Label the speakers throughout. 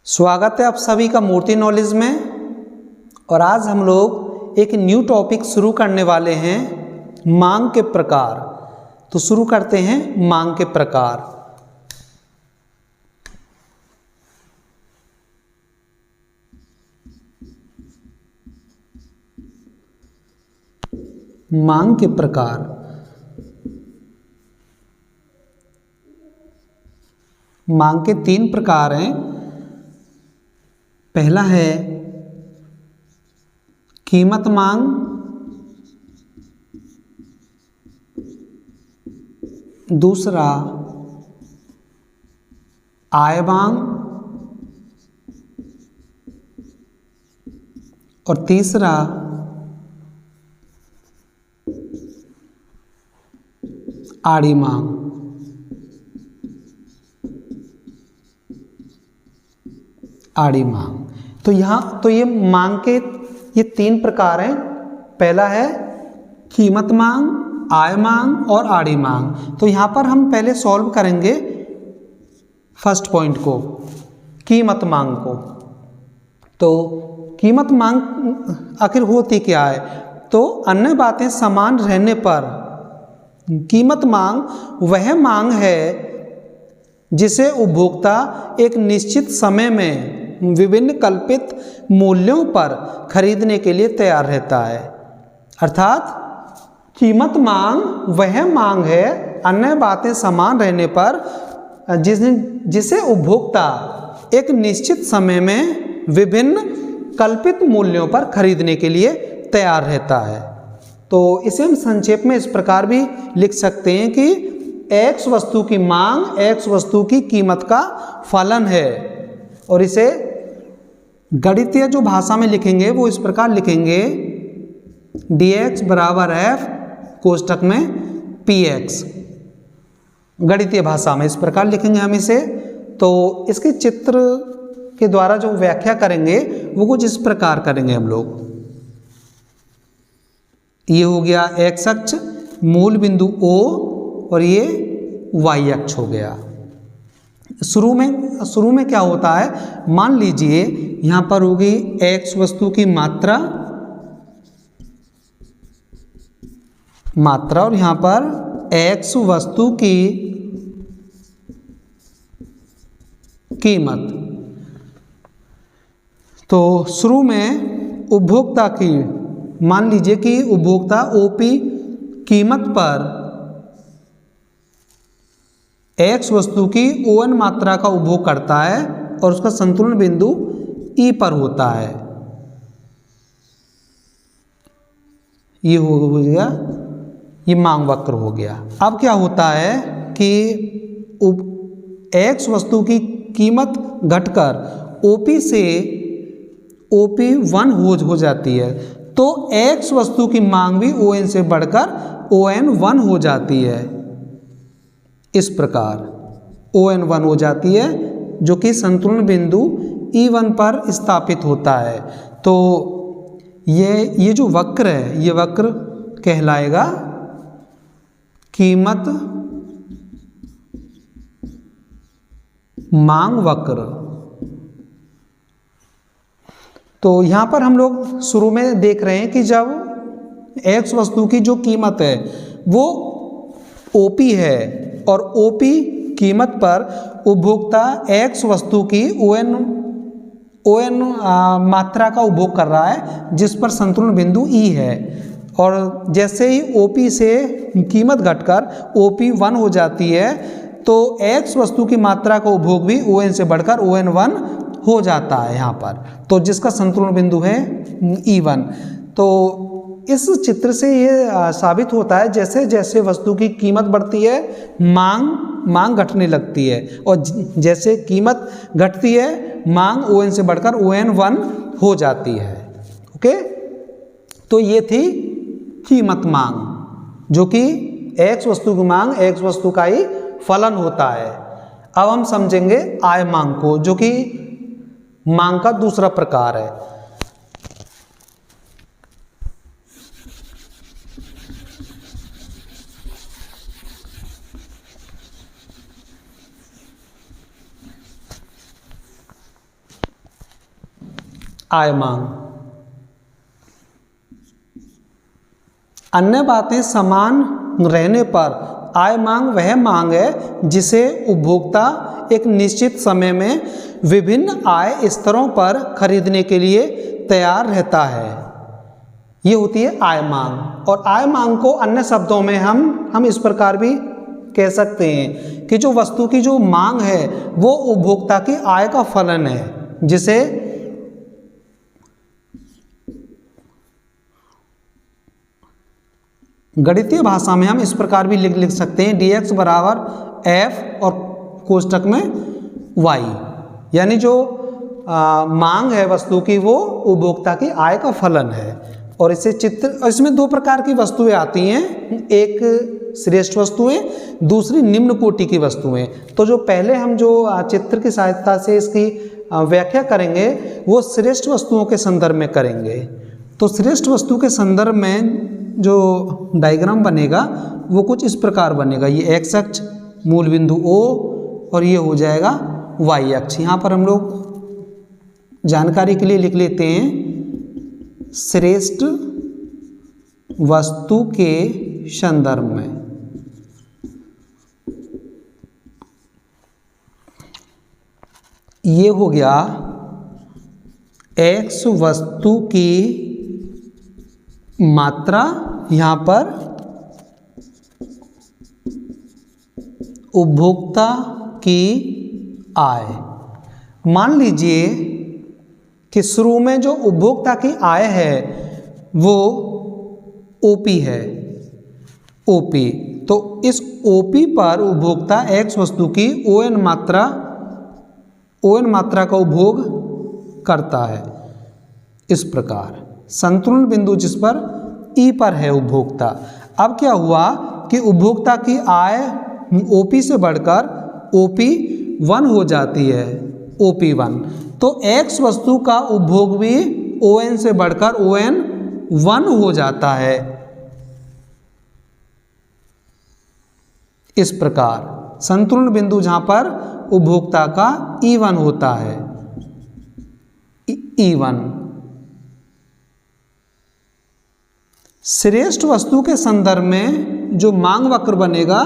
Speaker 1: स्वागत है आप सभी का मूर्ति नॉलेज में। और आज हम लोग एक न्यू टॉपिक शुरू करने वाले हैं, मांग के प्रकार। तो शुरू करते हैं मांग के प्रकार। मांग के प्रकार। मांग के तीन प्रकार हैं। पहला है कीमत मांग, दूसरा आय मांग और तीसरा आड़ी मांग। आड़ी मांग। तो ये मांग के ये तीन प्रकार हैं। पहला है कीमत मांग, आय मांग और आड़ी मांग। तो यहाँ पर हम पहले सॉल्व करेंगे फर्स्ट पॉइंट को, कीमत मांग को। तो कीमत मांग आखिर होती क्या है? तो अन्य बातें समान रहने पर कीमत मांग वह मांग है जिसे उपभोक्ता एक निश्चित समय में विभिन्न कल्पित मूल्यों पर खरीदने के लिए तैयार रहता है। अर्थात कीमत मांग वह मांग है, अन्य बातें समान रहने पर जिसे उपभोक्ता एक निश्चित समय में विभिन्न कल्पित मूल्यों पर खरीदने के लिए तैयार रहता है। तो इसे हम संक्षेप में इस प्रकार भी लिख सकते हैं कि एक्स वस्तु की मांग एक्स वस्तु की कीमत का फलन है। और इसे गणितीय जो भाषा में लिखेंगे वो इस प्रकार लिखेंगे, dx बराबर f कोष्टक में px। गणितीय भाषा में इस प्रकार लिखेंगे हम इसे। तो इसके चित्र के द्वारा जो व्याख्या करेंगे वो कुछ इस प्रकार करेंगे हम लोग। ये हो गया x अक्ष, मूल बिंदु O, और ये y अक्ष हो गया। शुरू में क्या होता है, मान लीजिए यहाँ पर होगी x वस्तु की मात्रा और यहाँ पर x वस्तु की कीमत। तो शुरू में उपभोक्ता की, मान लीजिए कि उपभोक्ता OP कीमत पर x वस्तु की ON मात्रा का उपभोग करता है और उसका संतुलन बिंदु E पर होता है। ये हो गया, ये मांग वक्र हो गया। अब क्या होता है कि x वस्तु की कीमत घटकर OP से OP 1 हो जाती है। तो x वस्तु की मांग भी ON से बढ़कर ON 1 हो जाती है। इस प्रकार ON 1 हो जाती है, जो कि संतुलन बिंदु E1 पर स्थापित होता है। तो ये जो वक्र है, ये वक्र कहलाएगा कीमत मांग वक्र। तो यहाँ पर हम लोग शुरू में देख रहे हैं कि जब x वस्तु की जो कीमत है वो OP है और OP कीमत पर उपभोक्ता x वस्तु की ON मात्रा का उपभोग कर रहा है, जिस पर संतुलन बिंदु E है। और जैसे ही OP से कीमत घटकर OP 1 हो जाती है, तो x वस्तु की मात्रा का उपभोग भी ON से बढ़कर ON 1 हो जाता है यहाँ पर। तो जिसका संतुलन बिंदु है E1। तो इस चित्र से ये साबित होता है, जैसे जैसे वस्तु की कीमत बढ़ती है मांग घटने लगती है, और जैसे कीमत घटती है मांग ON से बढ़कर ON 1 हो जाती है। ओके, तो ये थी कीमत मांग, जो कि x वस्तु की मांग x वस्तु का ही फलन होता है। अब हम समझेंगे आय मांग को, जो कि मांग का दूसरा प्रकार है। आय मांग। अन्य बातें समान रहने पर आय मांग वह मांग है जिसे उपभोक्ता एक निश्चित समय में विभिन्न आय स्तरों पर खरीदने के लिए तैयार रहता है। ये होती है आय मांग। और आय मांग को अन्य शब्दों में हम इस प्रकार भी कह सकते हैं कि जो वस्तु की जो मांग है वो उपभोक्ता की आय का फलन है, जिसे गणितीय भाषा में हम इस प्रकार भी लिख सकते हैं, dx बराबर f और कोष्टक में y, यानी जो मांग है वस्तु की वो उपभोक्ता की आय का फलन है। और इसे इसमें दो प्रकार की वस्तुएं आती हैं, एक श्रेष्ठ वस्तुएं, दूसरी निम्न कोटि की वस्तुएं। तो जो पहले हम जो चित्र की सहायता से इसकी व्याख्या करेंगे वो श्रेष्ठ वस्तुओं के संदर्भ में करेंगे। तो श्रेष्ठ वस्तु के संदर्भ में जो डायग्राम बनेगा वो कुछ इस प्रकार बनेगा। ये x अक्ष मूल बिंदु O और ये हो जाएगा y अक्ष। यहाँ पर हम लोग जानकारी के लिए लिख लेते हैं श्रेष्ठ वस्तु के संदर्भ में। ये हो गया x वस्तु की मात्रा, यहाँ पर उपभोक्ता की आय। मान लीजिए कि शुरू में जो उपभोक्ता की आय है वो OP है, OP। तो इस OP पर उपभोक्ता x वस्तु की ON मात्रा का उपभोग करता है। इस प्रकार संतुलन बिंदु जिस पर E पर है उपभोक्ता। अब क्या हुआ कि उपभोक्ता की आय OP से बढ़कर OP1 हो जाती है, OP1। तो X वस्तु का उपभोग भी ON से बढ़कर ON1 हो जाता है। इस प्रकार संतुलन बिंदु जहां पर उपभोक्ता का E1 होता है, E1। श्रेष्ठ वस्तु के संदर्भ में जो मांग वक्र बनेगा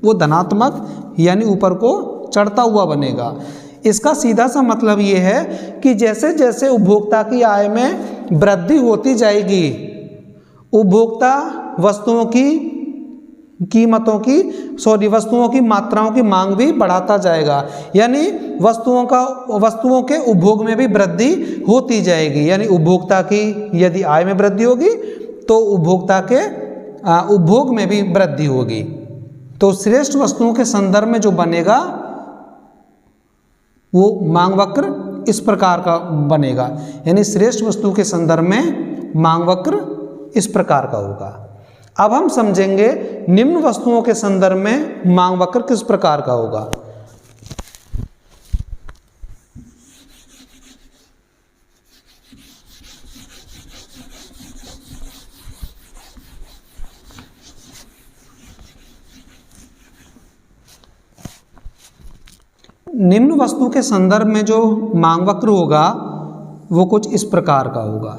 Speaker 1: वो धनात्मक यानी ऊपर को चढ़ता हुआ बनेगा। इसका सीधा सा मतलब ये है कि जैसे जैसे उपभोक्ता की आय में वृद्धि होती जाएगी, उपभोक्ता वस्तुओं की मात्राओं की मांग भी बढ़ाता जाएगा, यानी वस्तुओं के उपभोग में भी वृद्धि होती जाएगी। यानी उपभोक्ता की यदि आय में वृद्धि होगी तो उपभोक्ता के उपभोग में भी वृद्धि होगी। तो श्रेष्ठ वस्तुओं के संदर्भ में जो बनेगा वो मांग वक्र इस प्रकार का बनेगा, यानी श्रेष्ठ वस्तु के संदर्भ में मांग वक्र इस प्रकार का होगा। अब हम समझेंगे निम्न वस्तुओं के संदर्भ में मांग वक्र किस प्रकार का होगा। निम्न वस्तु के संदर्भ में जो मांग वक्र होगा वो कुछ इस प्रकार का होगा।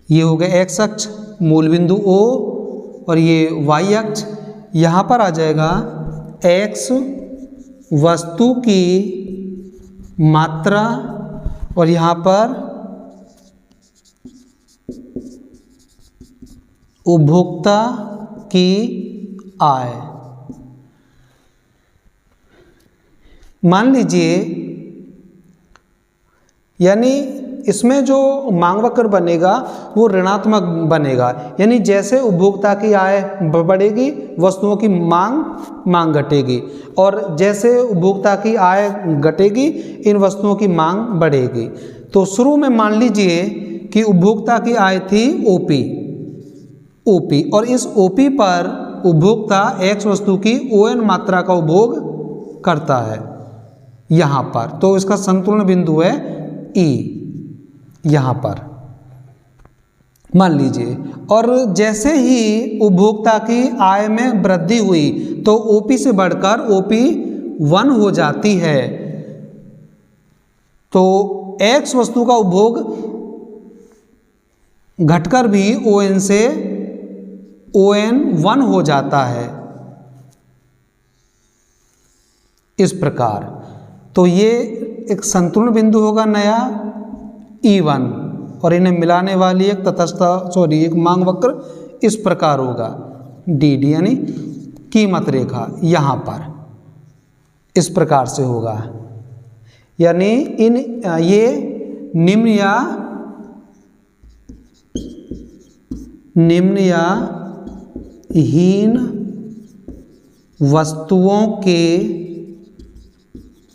Speaker 1: ये हो गया x अक्ष मूल बिंदु O और ये y अक्ष। यहाँ पर आ जाएगा x वस्तु की मात्रा और यहाँ पर उपभोक्ता की आय। मान लीजिए, यानी इसमें जो मांग वक्र बनेगा वो ऋणात्मक बनेगा, यानी जैसे उपभोक्ता की आय बढ़ेगी वस्तुओं की मांग घटेगी, और जैसे उपभोक्ता की आय घटेगी इन वस्तुओं की मांग बढ़ेगी। तो शुरू में मान लीजिए कि उपभोक्ता की आय थी OP और इस OP पर उपभोक्ता X वस्तु की ON मात्रा का उपभोग करता है यहाँ पर। तो इसका संतुलन बिंदु है E यहाँ पर मान लीजिए। और जैसे ही उपभोक्ता की आय में वृद्धि हुई तो OP से बढ़कर OP1 हो जाती है। तो एक्स वस्तु का उपभोग घटकर भी ON से ON1 हो जाता है, इस प्रकार। तो ये एक संतुलन बिंदु होगा नया E1 और इन्हें मिलाने वाली एक मांग वक्र इस प्रकार होगा DD, यानी कीमत रेखा यहाँ पर इस प्रकार से होगा। यानी ये निम्न या हीन वस्तुओं के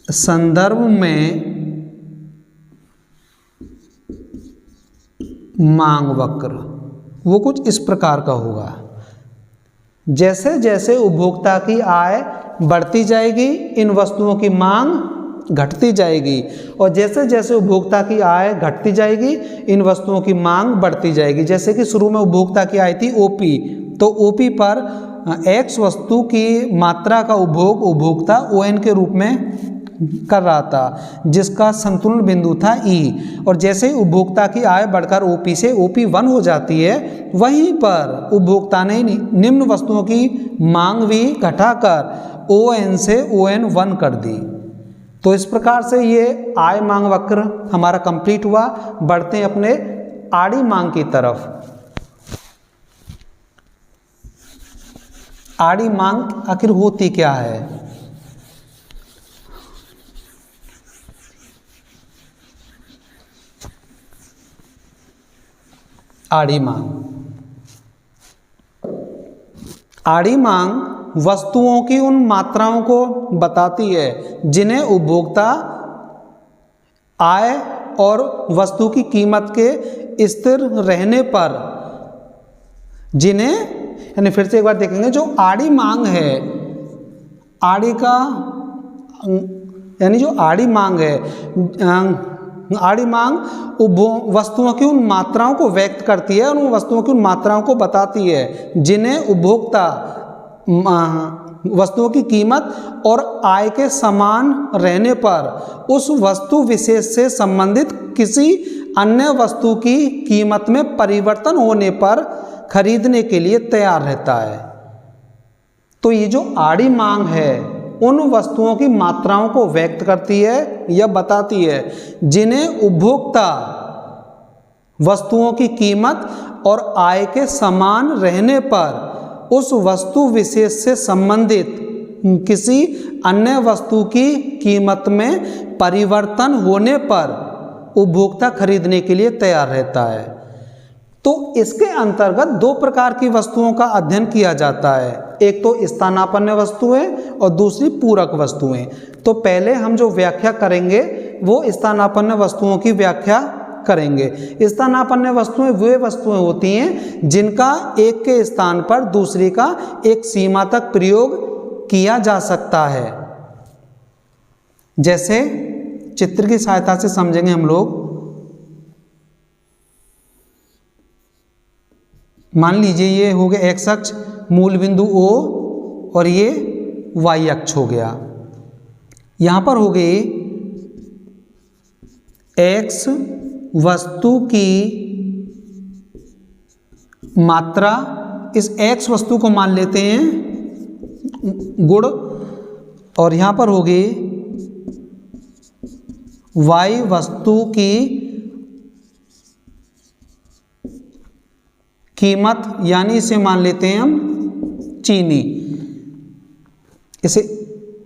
Speaker 1: संदर्भ में मांग वक्र वो कुछ इस प्रकार का होगा। जैसे जैसे उपभोक्ता की आय बढ़ती जाएगी, इन वस्तुओं की मांग घटती जाएगी, और जैसे जैसे उपभोक्ता की आय घटती जाएगी, इन वस्तुओं की मांग बढ़ती जाएगी। जैसे कि शुरू में उपभोक्ता की आय थी OP, तो OP पर X वस्तु की मात्रा का उपभोग उपभोक्ता ON के रूप में कर रहा था, जिसका संतुलन बिंदु था E। और जैसे ही उपभोक्ता की आय बढ़कर OP से OP1 हो जाती है, वहीं पर उपभोक्ता ने निम्न वस्तुओं की मांग भी घटाकर ON से ON1 कर दी। तो इस प्रकार से ये आय मांग वक्र हमारा कंप्लीट हुआ। बढ़ते हैं अपने आड़ी मांग की तरफ। आड़ी मांग आखिर होती क्या है? आड़ी मांग, आड़ी मांग वस्तुओं की उन मात्राओं को बताती है जिन्हें उपभोक्ता आय और वस्तु की कीमत के स्थिर रहने पर, जिन्हें, यानी फिर से एक बार देखेंगे, जो आड़ी मांग है, आड़ी का यानी जो आड़ी मांग है, आड़ी मांग वस्तुओं की उन मात्राओं को व्यक्त करती है और उन वस्तुओं की उन मात्राओं को बताती है जिन्हें उपभोक्ता वस्तुओं की कीमत और आय के समान रहने पर उस वस्तु विशेष से संबंधित किसी अन्य वस्तु की कीमत में परिवर्तन होने पर खरीदने के लिए तैयार रहता है। तो ये जो आड़ी मांग है उन वस्तुओं की मात्राओं को व्यक्त करती है या बताती है जिन्हें उपभोक्ता वस्तुओं की कीमत और आय के समान रहने पर उस वस्तु विशेष से संबंधित किसी अन्य वस्तु की कीमत में परिवर्तन होने पर उपभोक्ता खरीदने के लिए तैयार रहता है। तो इसके अंतर्गत दो प्रकार की वस्तुओं का अध्ययन किया जाता है, एक तो स्थानापन्न वस्तुएं और दूसरी पूरक वस्तुएं। तो पहले हम जो व्याख्या करेंगे वो स्थानापन्न वस्तुओं की व्याख्या करेंगे। स्थानापन्न वस्तुएं वे वस्तुएं होती हैं जिनका एक के स्थान पर दूसरी का एक सीमा तक प्रयोग किया जा सकता है। जैसे चित्र की सहायता से समझेंगे हम लोग। मान लीजिए ये हो गया एक्स अक्ष, मूल बिंदु O, और ये Y अक्ष हो गया। यहां पर हो गई X वस्तु की मात्रा, इस X वस्तु को मान लेते हैं गुण, और यहां पर होगी Y वस्तु की कीमत, यानी इसे मान लेते हैं हम चीनी। इसे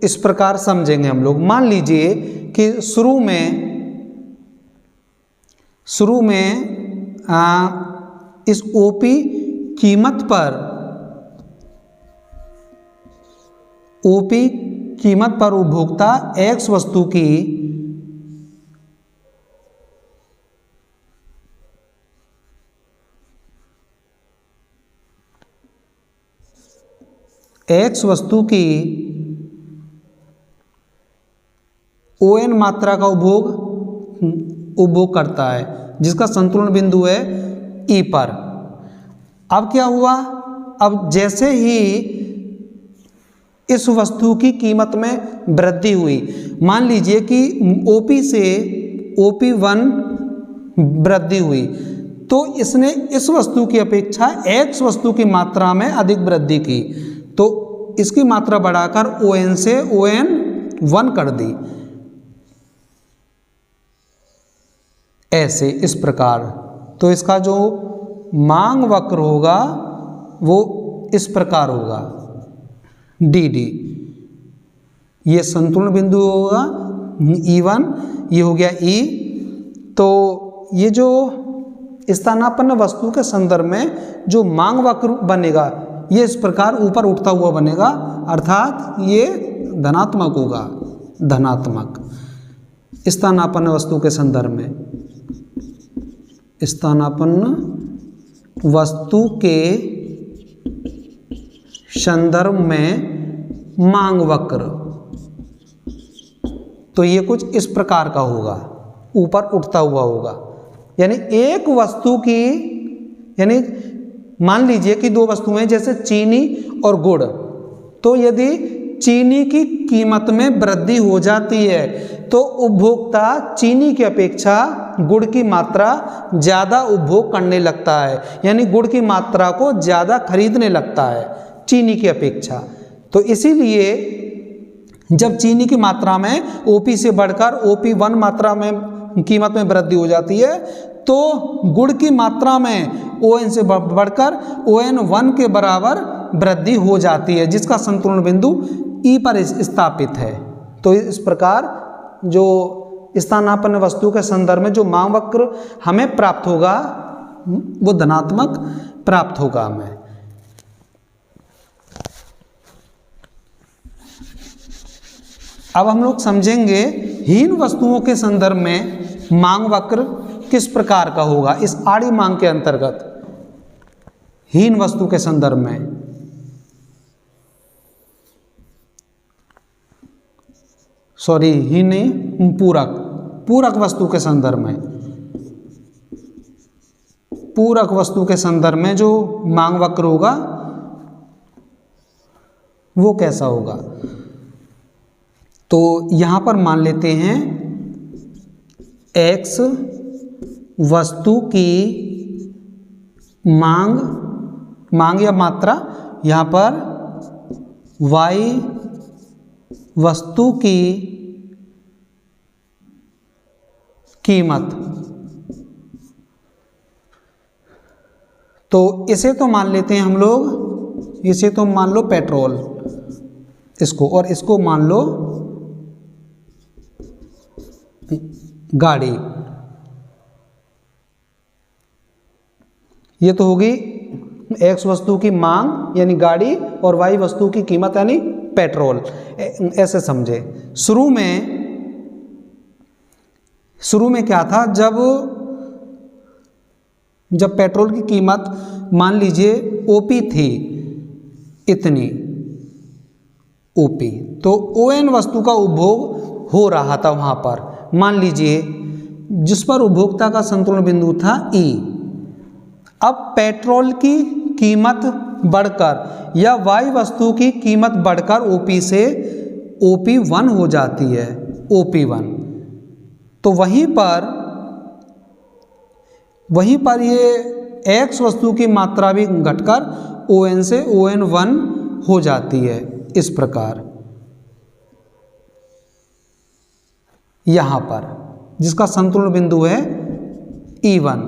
Speaker 1: इस प्रकार समझेंगे हम लोग। मान लीजिए कि शुरू में इस OP कीमत पर उपभोक्ता X वस्तु की ON मात्रा का उपभोग करता है, जिसका संतुलन बिंदु है E पर। अब क्या हुआ? अब जैसे ही इस वस्तु की कीमत में वृद्धि हुई, मान लीजिए कि OP से OP1 वृद्धि हुई तो इसने इस वस्तु की अपेक्षा X वस्तु की मात्रा में अधिक वृद्धि की, तो इसकी मात्रा बढ़ाकर ON से ON1 कर दी। ऐसे इस प्रकार तो इसका जो मांग वक्र होगा वो इस प्रकार होगा DD, ये संतुलन बिंदु होगा E1, ये हो गया E। तो ये जो स्थानापन्न वस्तु के संदर्भ में जो मांग वक्र बनेगा ये इस प्रकार ऊपर उठता हुआ बनेगा, अर्थात ये धनात्मक होगा, धनात्मक स्थानापन्न वस्तु के संदर्भ में, स्थानापन्न वस्तु के संदर्भ में मांग वक्र, तो ये कुछ इस प्रकार का होगा, ऊपर उठता हुआ होगा। यानी एक वस्तु की, यानी मान लीजिए कि दो वस्तुएं जैसे चीनी और गुड़, तो यदि चीनी की कीमत में वृद्धि हो जाती है तो उपभोक्ता चीनी की अपेक्षा गुड़ की मात्रा ज़्यादा उपभोग करने लगता है, यानी गुड़ की मात्रा को ज़्यादा खरीदने लगता है चीनी की अपेक्षा। तो इसीलिए जब चीनी की मात्रा में OP से बढ़कर OP1 मात्रा में कीमत में वृद्धि हो जाती है तो गुड़ की मात्रा में ON से बढ़कर ON1 के बराबर वृद्धि हो जाती है, जिसका संतुलन बिंदु E पर स्थापित है। तो इस प्रकार जो स्थानापन्न वस्तु के संदर्भ में जो मांग वक्र हमें प्राप्त होगा वो धनात्मक प्राप्त होगा हमें। अब हम लोग समझेंगे हीन वस्तुओं के संदर्भ में मांग वक्र किस प्रकार का होगा इस आड़ी मांग के अंतर्गत। हीन वस्तु के संदर्भ में, सॉरी हीन नहीं, पूरक वस्तु के संदर्भ में, पूरक वस्तु के संदर्भ में जो मांग वक्र होगा वो कैसा होगा। तो यहां पर मान लेते हैं X वस्तु की मांग या मात्रा, यहाँ पर Y वस्तु की कीमत। तो इसे तो मान लेते हैं हम लोग, इसे तो मान लो पेट्रोल इसको, और इसको मान लो गाड़ी। ये तो होगी X वस्तु की मांग यानी गाड़ी और Y वस्तु की कीमत यानी पेट्रोल, ऐसे समझे। शुरू में क्या था, जब पेट्रोल की कीमत मान लीजिए OP थी इतनी OP, तो ON वस्तु का उपभोग हो रहा था वहां पर, मान लीजिए जिस पर उपभोक्ता का संतुलन बिंदु था E। अब पेट्रोल की कीमत बढ़कर या Y वस्तु की कीमत बढ़कर OP से OP1 हो जाती है, OP1। तो वहीं पर ये X वस्तु की मात्रा भी घटकर ON से ON1 हो जाती है, इस प्रकार यहां पर, जिसका संतुलन बिंदु है E1।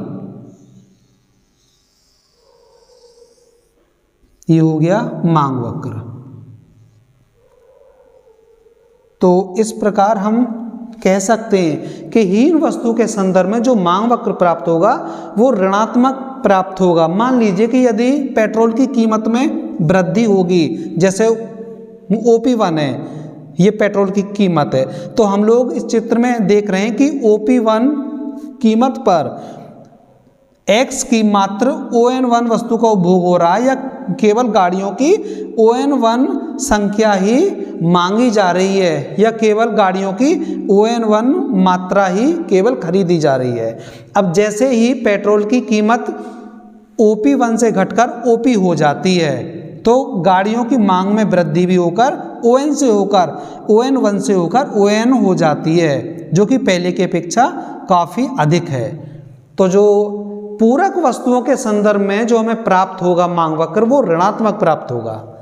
Speaker 1: ये हो गया मांग वक्र। तो इस प्रकार हम कह सकते हैं कि हीन वस्तु के संदर्भ में जो मांग वक्र प्राप्त होगा वो ऋणात्मक प्राप्त होगा। मान लीजिए कि यदि पेट्रोल की कीमत में वृद्धि होगी, जैसे OP1 है, ये पेट्रोल की कीमत है, तो हम लोग इस चित्र में देख रहे हैं कि OP1 कीमत पर X की मात्र ON1 वस्तु का उपभोग हो रहा है, या केवल गाड़ियों की ON1 संख्या ही मांगी जा रही है, या केवल गाड़ियों की ON1 मात्रा ही केवल खरीदी जा रही है। अब जैसे ही पेट्रोल की कीमत OP1 से घटकर OP हो जाती है तो गाड़ियों की मांग में वृद्धि भी होकर ON से होकर ON1 से होकर ON हो जाती है, जो कि पहले की अपेक्षा काफ़ी अधिक है। तो जो पूरक वस्तुओं के संदर्भ में जो हमें प्राप्त होगा मांग वक्र वो ऋणात्मक प्राप्त होगा।